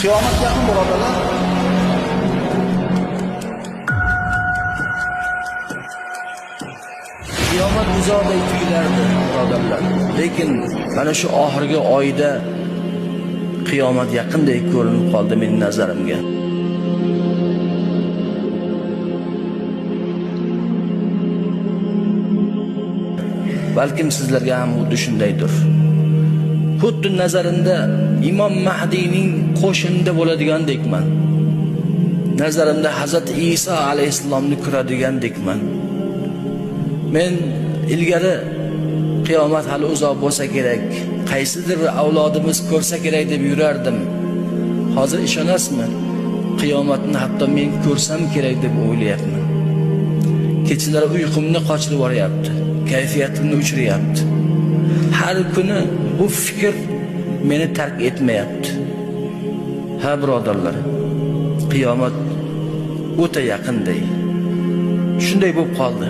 Qiyomat yaqin birodarlar. Qiyomat uzoqday tuyulardi birodarlar. Lekin mana shu oxirgi oyda qiyomat yaqinday ko'rinib qoldi mening nazarimga. Balkim sizlarga ham xuddi shundaydir. Xuddi nazarimda Imom Mahdiyning qo'shinida bo'ladigandekman. Nazarimda Hazrat Isa alayhisalomni ko'radigandekman. Men ilgari qiyomat hali uzoq bo'lsa kerak, qaysidir avlodimiz ko'rsa kerak deb yurardim. Hozir ishonasizmi? Qiyomatni hatto men ko'rsam kerak deb o'ylayapman. Kechalari uyqumni qochirib yuboryapti, kayfiyatimni o'chiryapti. Har kuni bu fikr meni tark etmayapti. Ha birodarlar, qiyomat o'ta yaqinday. Shunday bo'lib qoldi.